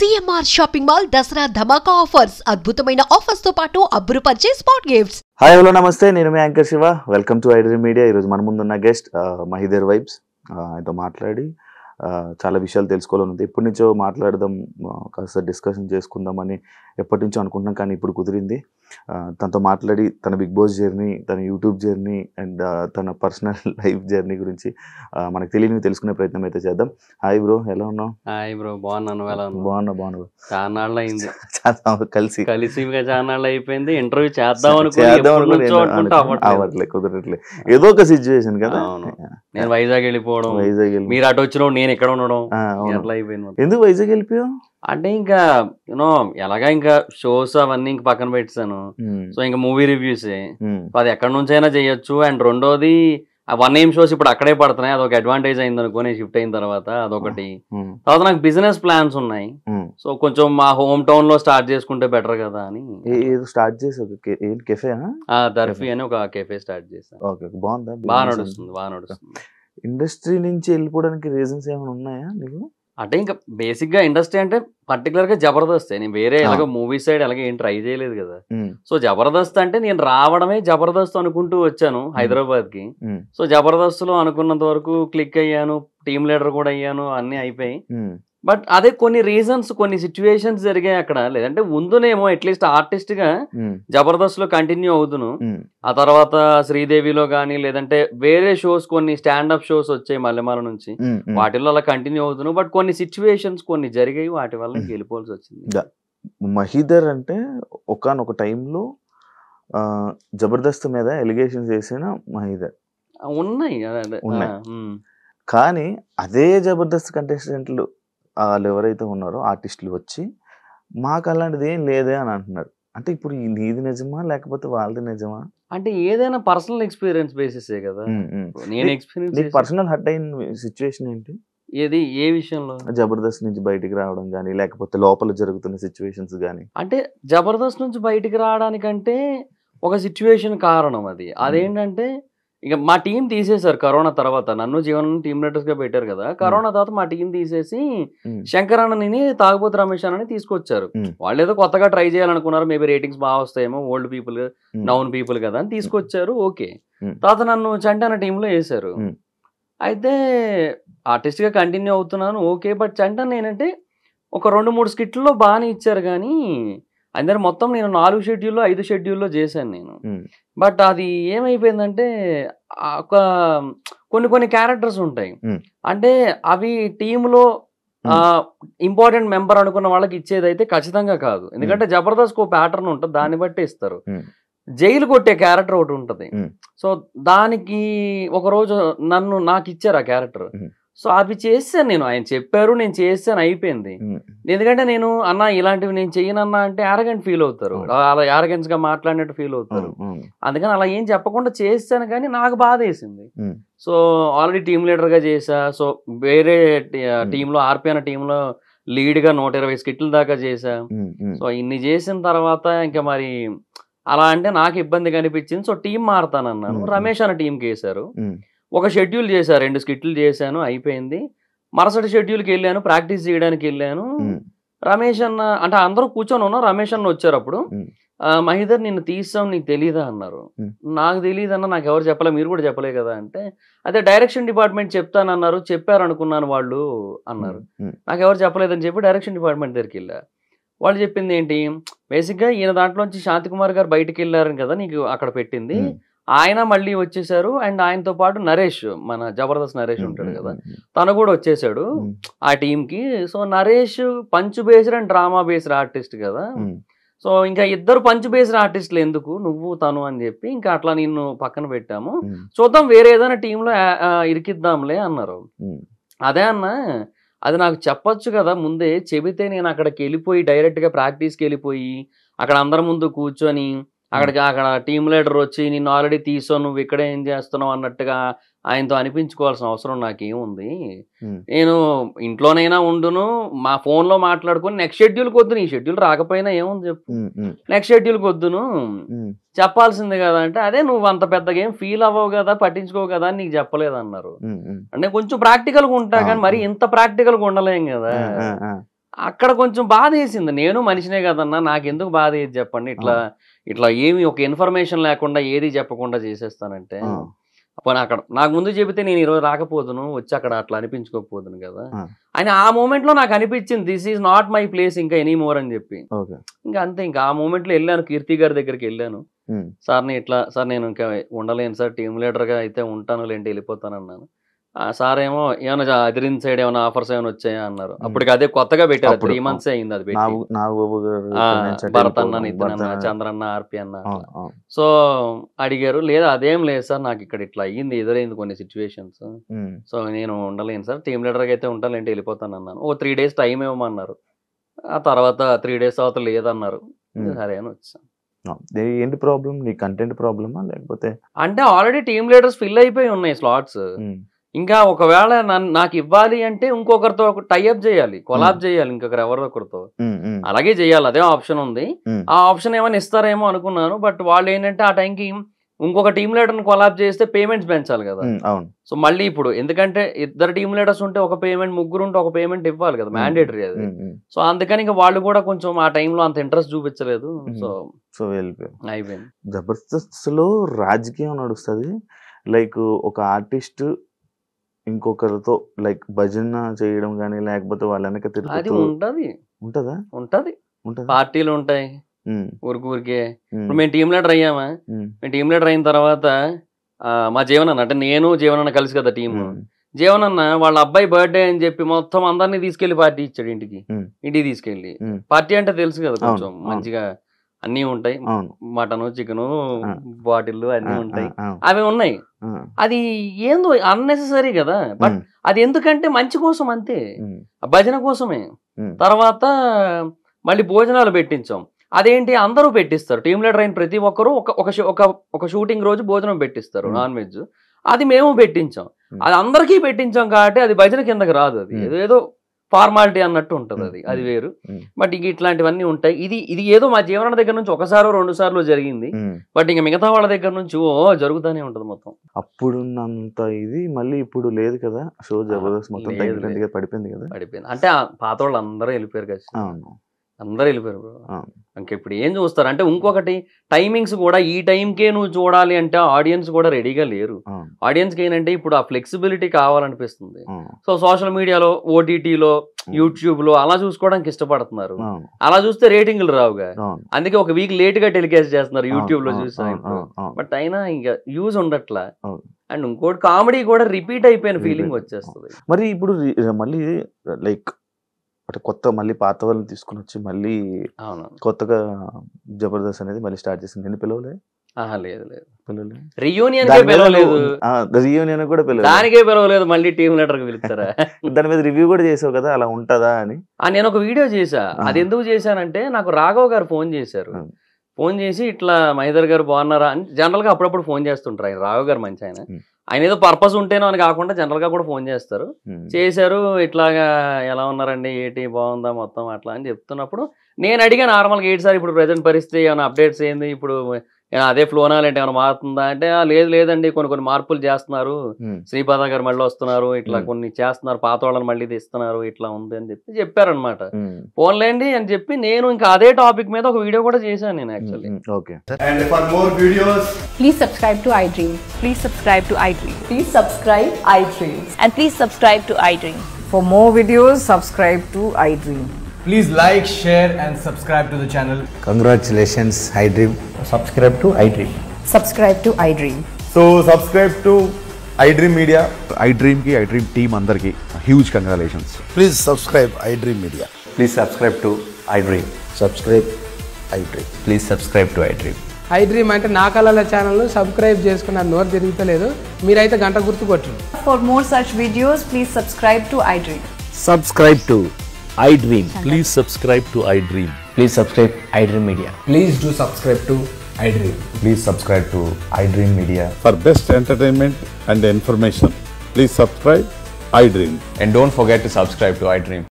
CMR shopping mall Dasara ధమాకా offers అద్భుతమైన offers తో పాటు అబ్బురుపరిచే స్పాట్ గిఫ్ట్స్. హాయ్ హలో నమస్తే, నేను మీ anchor Shiva. Welcome to iDream Media. ఈరోజు మన ముందున్న గెస్ట్ మహిదర్ వైబ్స్. ఆయనతో మాట్లాడి చాలా విషయాలు తెలుసుకోవాలని ఉంది. ఎప్పటి నుంచో మాట్లాడదాం, కాస్త డిస్కషన్ చేసుకుందామని ఎప్పటి నుంచో అనుకుంటున్నాం, కానీ ఇప్పుడు కుదిరింది. తనతో మాట్లాడి తన బిగ్ బాస్ జర్నీ, తన యూట్యూబ్ జర్నీ అండ్ తన పర్సనల్ లైఫ్ జర్నీ గురించి మనకు తెలియని తెలుసుకునే ప్రయత్నం అయితే చేద్దాం. హాయ్ బ్రో, ఎలా ఉన్నావు? హాయ్ బ్రో, బాగున్నాను. బాగున్నా. చాలా నాళ్ళు అయింది కలిసి చాలా నాళ్ళు అయిపోయింది. ఇంటర్వ్యూ చేద్దాం అనుకుంటే కుదరట్లే, ఏదో ఒక సిచ్యువేషన్ కదా. నేను వైజాగ్ వెళ్ళిపోవడం, మీరు అటు వచ్చిన నేను ఇక్కడ ఉండడం, ఎట్లా అయిపోయింది. ఎందుకు వైజాగ్ వెళ్ళిపోయావు? అంటే ఇంకా యూనో ఎలాగా ఇంకా షోస్ అవన్నీ ఇంక పక్కన పెట్టాను. సో ఇంకా మూవీ రివ్యూస్ అది ఎక్కడి నుంచి అయినా చేయొచ్చు. అండ్ రెండోది 1AM షోస్ ఇప్పుడు అక్కడే పడుతున్నాయి, అదొక అడ్వాంటేజ్ అయింది అనుకో నేను షిఫ్ట్ అయిన తర్వాత. అదొకటి. తర్వాత నాకు బిజినెస్ ప్లాన్స్ ఉన్నాయి. సో కొంచెం మా హోమ్ టౌన్ లో స్టార్ట్ చేసుకుంటే బెటర్ కదా అని స్టార్ట్ చేసాను. దర్ఫీ అని ఒక కెఫే స్టార్ట్ చేశాను. బాగా నడుస్తుంది. ఇండస్ట్రీ నుంచి వెళ్ళిపోవడానికి రీజన్స్ ఏమైనా ఉన్నాయా నీకు? అంటే ఇంకా బేసిక్ గా ఇండస్ట్రీ అంటే పర్టికులర్ గా జబర్దస్త్. నేను వేరే ఎలాగో మూవీ సైడ్ అలాగే ఏం ట్రై చేయలేదు కదా. సో జబర్దస్త్ అంటే నేను రావడమే జబర్దస్త్ అనుకుంటూ వచ్చాను హైదరాబాద్ కి. సో జబర్దస్త్ లో అనుకున్నంత వరకు క్లిక్ అయ్యాను, టీమ్ లీడర్ కూడా అయ్యాను, అన్ని అయిపోయి. బట్ అదే కొన్ని రీజన్స్, కొన్ని సిచ్యువేషన్స్ జరిగాయి అక్కడ. లేదంటే ముందునేమో అట్లీస్ట్ ఆర్టిస్ట్ గా జబర్దస్త్ లో కంటిన్యూ అవుతును. ఆ తర్వాత శ్రీదేవిలో గానీ లేదంటే వేరే షోస్, కొన్ని స్టాండప్ షోస్ వచ్చాయి మల్లెమాల నుంచి, వాటిల్లో అలా కంటిన్యూ అవుతును. బట్ కొన్ని సిచ్యువేషన్స్ కొన్ని జరిగాయి, వాటి వల్ల వెళ్ళిపోవాల్సి వచ్చింది. మహిదర్ అంటే ఒకానొక టైంలో జబర్దస్త్ మీద ఎలిగేషన్స్ వేసిన మహిదర్ ఉన్నాయి. కానీ అదే జబర్దస్త్ కంటెస్టెంట్లు వాళ్ళు ఎవరైతే ఉన్నారో ఆర్టిస్టులు వచ్చి మాకు అలాంటిది ఏం లేదే అని అంటున్నారు. అంటే ఇప్పుడు నీది నిజమా లేకపోతే వాళ్ళది నిజమా? అంటే ఏదైనా పర్సనల్ ఎక్స్పీరియన్స్ బేసిసే కదా. నేను ఎక్స్పీరియన్స్ పర్సనల్ హర్ట్ అయిన సిచ్యువేషన్ ఏంటి? ఏది, ఏ విషయంలో? జబర్దస్త్ నుంచి బయటికి రావడం కానీ లేకపోతే లోపల జరుగుతున్న సిచ్యువేషన్స్ కానీ. అంటే జబర్దస్త్ నుంచి బయటికి రావడానికంటే ఒక సిచ్యువేషన్ కారణం అది. అదేంటంటే ఇక మా టీం తీసేశారు కరోనా తర్వాత. నన్ను జీవన్ టీమ్ లీడర్స్ గా పెట్టారు కదా. కరోనా తర్వాత మా టీం తీసేసి శంకరన్నని, తాగుబోతు రమేష్ అని తీసుకొచ్చారు. వాళ్ళు ఏదో కొత్తగా ట్రై చేయాలనుకున్నారు, మేబీ రేటింగ్స్ బాగా వస్తాయేమో, ఓల్డ్ పీపుల్ నౌన్ పీపుల్ కదా అని తీసుకొచ్చారు. ఓకే. తర్వాత నన్ను చంటాన టీంలో వేశారు. అయితే ఆర్టిస్ట్ గా కంటిన్యూ అవుతున్నాను, ఓకే. బట్ చంటాన్ ఏంటంటే ఒక 2-3 స్కిట్లో బాగానే ఇచ్చారు, కానీ అందరు మొత్తం నేను 4 షెడ్యూల్లో 5 షెడ్యూల్లో చేశాను నేను. బట్ అది ఏమైపోయిందంటే ఒక కొన్ని క్యారెక్టర్స్ ఉంటాయి, అంటే అవి టీంలో ఇంపార్టెంట్ మెంబర్ అనుకున్న వాళ్ళకి ఇచ్చేదైతే ఖచ్చితంగా కాదు. ఎందుకంటే జబర్దస్త్ ప్యాటర్న్ ఉంటుంది, దాన్ని బట్టి ఇస్తారు. జైలు కొట్టే క్యారెక్టర్ ఒకటి ఉంటుంది. సో దానికి ఒకరోజు నాకు ఇచ్చారు ఆ క్యారెక్టర్. సో అవి చేశాను నేను, ఆయన చెప్పారు, నేను చేశాను, అయిపోయింది. ఎందుకంటే నేను అన్న ఇలాంటివి నేను చెయ్యనన్నా అంటే యారగెంట్ ఫీల్ అవుతారు, అలా యారగెన్స్ గా మాట్లాడినట్టు ఫీల్ అవుతారు. అందుకని అలా ఏం చెప్పకుండా చేశాను, కానీ నాకు బాధ వేసింది. సో ఆల్రెడీ టీమ్ లీడర్ గా చేసా. సో వేరే టీంలో ఆర్పి అన్న టీంలో లీడ్ గా 120 స్కిట్ల దాకా చేసా. సో ఇన్ని చేసిన తర్వాత ఇంకా మరి అలా అంటే నాకు ఇబ్బంది కనిపించింది. So team మారుతానన్నాను. రమేష్ అన్న టీంకి వేశారు. ఒక షెడ్యూల్ చేశారు, 2 స్కిట్లు చేశాను, అయిపోయింది. మరుసటి షెడ్యూల్కి వెళ్ళాను, ప్రాక్టీస్ చేయడానికి వెళ్ళాను. రమేష్ అన్న అంటే అందరూ కూర్చొని ఉన్నారు, రమేష్ అన్న వచ్చారు. అప్పుడు మహిదర్ నిన్ను తీసాం, నీకు తెలీదా అన్నారు. నాకు తెలియదు అన్న, నాకు ఎవరు చెప్పలే, మీరు కూడా చెప్పలే కదా అంటే, అదే డైరెక్షన్ డిపార్ట్మెంట్ చెప్తానన్నారు, చెప్పారు అనుకున్నాను వాళ్ళు అన్నారు. నాకు ఎవరు చెప్పలేదని చెప్పి డైరెక్షన్ డిపార్ట్మెంట్ దగ్గరికి వెళ్ళా. వాళ్ళు చెప్పింది ఏంటి, బేసిక్గా ఈయన దాంట్లోంచి శాంతికుమార్ గారు బయటికి వెళ్ళారని కదా నీకు అక్కడ పెట్టింది, ఆయన మళ్ళీ వచ్చేసారు. అండ్ ఆయనతో పాటు నరేష్, మన జబర్దస్త్ నరేష్ ఉంటాడు కదా, తను కూడా వచ్చేసాడు ఆ టీంకి. So Naresh punch based and drama based artist కదా. సో ఇంకా ఇద్దరు పంచ్ బేస్డ్ ఆర్టిస్టులు ఎందుకు, నువ్వు తను అని చెప్పి ఇంకా అట్లా నిన్ను పక్కన పెట్టాము, చూద్దాం వేరే ఏదైనా టీంలో ఇరికిద్దాంలే అన్నారు. అదే అన్న, అది నాకు చెప్పొచ్చు కదా ముందే, చెబితే నేను అక్కడికి వెళ్ళిపోయి డైరెక్ట్గా ప్రాక్టీస్కి వెళ్ళిపోయి అక్కడ అందరి ముందు కూర్చొని అక్కడ టీమ్ లీడర్ వచ్చి నిన్ను ఆల్రెడీ తీసావు, నువ్వు ఇక్కడ ఏం చేస్తున్నావు అన్నట్టుగా ఆయనతో అనిపించుకోవాల్సిన అవసరం నాకేముంది. నేను ఇంట్లోనైనా ఉండును, మా ఫోన్లో మాట్లాడుకొని నెక్స్ట్ షెడ్యూల్కి వద్దును, ఈ షెడ్యూల్ రాకపోయినా ఏముంది చెప్పు, నెక్స్ట్ షెడ్యూల్కి వద్దును చెప్పాల్సిందే కదా అంటే, అదే నువ్వు అంత పెద్దగా ఏం ఫీల్ అవ్వవు కదా, పట్టించుకోవు కదా అని నీకు చెప్పలేదు అన్నారు. అంటే కొంచెం ప్రాక్టికల్గా ఉంటా కానీ మరి ఇంత ప్రాక్టికల్గా ఉండలేం కదా. అక్కడ కొంచెం బాధ వేసింది. నేను మనిషినే కదన్నా, నాకెందుకు బాధ వేసి చెప్పండి, ఇట్లా ఏమి ఒక ఇన్ఫర్మేషన్ లేకుండా ఏది చెప్పకుండా చేసేస్తానంటే, అక్కడ నాకు ముందు చెబితే నేను ఈరోజు రాకపోదును, వచ్చి అక్కడ అట్లా అనిపించుకోకపోదును కదా అని ఆ మూమెంట్ లో నాకు అనిపించింది, this is not my place ఇంకా ఎనీ మోర్ అని చెప్పి. ఇంకా అంతే, ఇంకా ఆ మూమెంట్ లో వెళ్ళాను, కీర్తి గారి దగ్గరికి వెళ్ళాను. సార్ని ఇట్లా, సార్ నేను ఇంకా ఉండలేను సార్, టీమ్ లీడర్ గా అయితే ఉంటాను లేంటి వెళ్ళిపోతాను అన్నాను. సార్ ఏమో ఏమైనా అదిరిన్ సైడ్ ఏమైనా ఆఫర్స్ ఏమైనా వచ్చాయా అన్నారు. అప్పటికి అదే కొత్తగా పెట్టారు, 3 months అయింది అది పెట్టి. భరత్ అన్న, నితిన్ అన్న, చంద్రన్న, ఆర్పి అన్న. సో అడిగారు, లేదా అదేం లేదు సార్, నాకు ఇక్కడ ఇట్లా అయ్యింది, ఎదురైంది కొన్ని సిచ్యువేషన్స్, సో నేను ఉండలేను సార్, టీమ్ లీడర్ గా అయితే ఉంటానంటే వెళ్ళిపోతాను అన్నాను. 3 days టైం ఇవ్వమన్నారు. ఆ తర్వాత 3 days తర్వాత లేదన్నారు. సరే అని వచ్చాను. ఏంటి ప్రాబ్లం, నీ కంటెంట్ ప్రాబ్లమా లేకపోతే? అంటే ఆల్రెడీ టీమ్ లీడర్స్ ఫిల్ అయిపోయి ఉన్నాయి స్లాట్స్. ఇంకా ఒకవేళ నాకు ఇవ్వాలి అంటే ఇంకొకరితో టైఅప్ చేయాలి, కొలాబ్ చేయాలి ఇంకొకరు ఎవరో ఒకరితో, అలాగే చేయాలి. అదే ఆప్షన్ ఉంది. ఆ ఆప్షన్ ఏమైనా ఇస్తారేమో అనుకున్నాను. బట్ వాళ్ళు ఏంటంటే ఆ టైంకి ఇంకొక టీమ్ లీడర్ని కొలాబ్ చేస్తే పేమెంట్స్ పెంచాలి కదా. సో మళ్ళీ ఇప్పుడు ఎందుకంటే 2 టీమ్ లీడర్స్ ఉంటే ఒక పేమెంట్, 3 ఉంటే ఒక పేమెంట్ ఇవ్వాలి కదా, మ్యాండేటరీ అది. సో అందుకని ఇంకా వాళ్ళు కూడా కొంచెం ఆ టైంలో అంత ఇంట్రెస్ట్ చూపించలేదు. సో అయిపోయింది. జబర్దస్త్ లో రాజకీయం నడుస్తుంది. లైక్ ఒక ఆర్టిస్ట్ ఇంకొకరితో లైక్ భజన చేయడం కానీ, లేకపోతే వాళ్ళ వెనక అది ఉంటదా? ఉంటది. పార్టీలు ఉంటాయి ఊరికే. ఇప్పుడు మేము టీమ్ లీడర్ అయ్యామా, మేము టీమ్ లీడర్ అయిన తర్వాత మా జీవనన్న, అంటే నేను జీవనన్న కలిసి కదా టీమ్, జీవనన్న వాళ్ళ అబ్బాయి బర్త్డే అని చెప్పి మొత్తం అందరినీ తీసుకెళ్లి పార్టీ ఇచ్చాడు. ఇంటికి తీసుకెళ్లి పార్టీ అంటే తెలుసు కదా, కొంచెం మంచిగా అన్నీ ఉంటాయి, మటను, చికెను, బాటిల్ అన్నీ ఉంటాయి, అవి ఉన్నాయి. అది ఏందో అన్నెసెసరీ కదా. బట్ అది ఎందుకంటే మంచి కోసం, అంతే, భజన కోసమే. తర్వాత మళ్ళీ భోజనాలు పెట్టించాం. అదేంటి, అందరూ పెట్టిస్తారు, టీమ్ లీడర్ అయిన ప్రతి ఒక్కరు ఒక షూటింగ్ రోజు భోజనం పెట్టిస్తారు, నాన్ వెజ్. అది మేము పెట్టించాం. అది అందరికీ పెట్టించాం కాబట్టి అది భజన కిందకి రాదు. అది ఏదో ఫార్మాలిటీ అన్నట్టు ఉంటుంది, అది వేరు. బట్ ఇంక ఇట్లాంటివన్నీ ఉంటాయి. ఇది ఏదో మా జీవన దగ్గర నుంచి 1-2 సార్లు జరిగింది. బట్ ఇంకా మిగతా వాళ్ళ దగ్గర నుంచి జరుగుతూనే ఉంటది మొత్తం. అప్పుడున్నంత ఇది మళ్ళీ ఇప్పుడు లేదు కదా. షో జబర్దస్త్ మొత్తం పడిపోయింది కదా. పడిపోయింది అంటే పాత వాళ్ళు అందరూ వెళ్ళిపోయారు కదా, అందరూ వెళ్ళిపోయారు. ఇంకా ఇప్పుడు ఏం చూస్తారు అంటే, ఇంకొకటి టైమింగ్స్ కూడా ఈ టైంకే నువ్వు చూడాలి అంటే ఆడియన్స్ కూడా రెడీగా లేరు. ఆడియన్స్కి ఏంటంటే ఇప్పుడు ఆ ఫ్లెక్సిబిలిటీ కావాలనిపిస్తుంది. సో సోషల్ మీడియాలో, ఓటీటీలో, యూట్యూబ్ లో అలా చూసుకోవడానికి ఇష్టపడుతున్నారు. అలా చూస్తే రేటింగ్లు రావుగా, అందుకే ఒక వీక్ లేట్ గా టెలికాస్ట్ చేస్తున్నారు యూట్యూబ్ లో చూసా. బట్ అయినా ఇంకా యూజ్ ఉండట్లా. అండ్ ఇంకోటి కామెడీ కూడా రిపీట్ అయిపోయిన ఫీలింగ్ వచ్చేస్తుంది. మరి ఇప్పుడు మళ్ళీ లైక్ కొత్త మళ్ళీ పాత వాళ్ళని తీసుకుని వచ్చి మళ్ళీ కొత్తగా జబర్దస్త్ అనేది మళ్ళీ స్టార్ట్ చేసింది. నేను పిలవలే? లేదు, రియూనియన్ పిలవలేదు, రియూనియన్ కూడా పిలవలేదు, దానికే పిలవలేదు. మళ్ళీ టీమ్ లీడర్ కి పిలుస్తారా? దాని మీద రివ్యూ కూడా చేసావు కదా, అలా ఉంటదా అని. నేను ఒక వీడియో చేసా. అది ఎందుకు చేశానంటే, నాకు రాఘవ్ గారు ఫోన్ చేశారు. ఫోన్ చేసి ఇట్లా మహేందర్ గారు బాగున్నారా అని జనరల్ గా అప్పుడప్పుడు ఫోన్ చేస్తుంటారు. ఆయన రాఘవ్ గారు మంచి ఆయన ఏదో పర్పస్ ఉంటేనో అని కాకుండా జనరల్ గా కూడా ఫోన్ చేస్తారు. చేశారు, ఇట్లాగా ఎలా ఉన్నారండి, ఏంటి బాగుందా మొత్తం అట్లా అని చెప్తున్నప్పుడు నేను అడిగా నార్మల్గా, ఏంటి సార్ ఇప్పుడు ప్రెసెంట్ పరిస్థితి, ఏమైనా అప్డేట్స్ ఏంది, ఇప్పుడు అదే ఫ్లోనా లేంటే ఏమైనా మారుతుందా అంటే, లేదండి కొన్ని మార్పులు చేస్తున్నారు, శ్రీపాద గారు మళ్ళీ వస్తున్నారు, ఇట్లా కొన్ని చేస్తున్నారు, పాత వాళ్ళని మళ్ళీ తీస్తున్నారు, ఇట్లా ఉంది అని చెప్పారనమాట. ఫోన్లేండి అని చెప్పి నేను ఇంకా అదే టాపిక్ మీద ఒక వీడియో కూడా చేశాను నేను actually. Okay. And for more videos, please subscribe to iDream. Please subscribe to iDream. Please subscribe iDream. And please subscribe to iDream. For more videos, subscribe to iDream. please like, share and subscribe to the channel. Congratulations, iDream. Subscribe to iDream. Subscribe to iDream. So subscribe to iDream Media. iDream ki iDream team andarki huge congratulations. Please subscribe iDream Media. Please subscribe to iDream. Subscribe iDream. Please subscribe to iDream. iDream అంటే నా కళల ఛానల్ను subscribe చేసుకున్న నోరు తిరుగుతలేదు, మీరైతే గంట గుర్తు కొట్టండి. For more such videos, please subscribe to iDream. Subscribe to iDream. Please subscribe to iDream. Please subscribe iDream Media. Please do subscribe to iDream. Please subscribe to iDream Media. For best entertainment and information, please subscribe iDream. And don't forget to subscribe to iDream.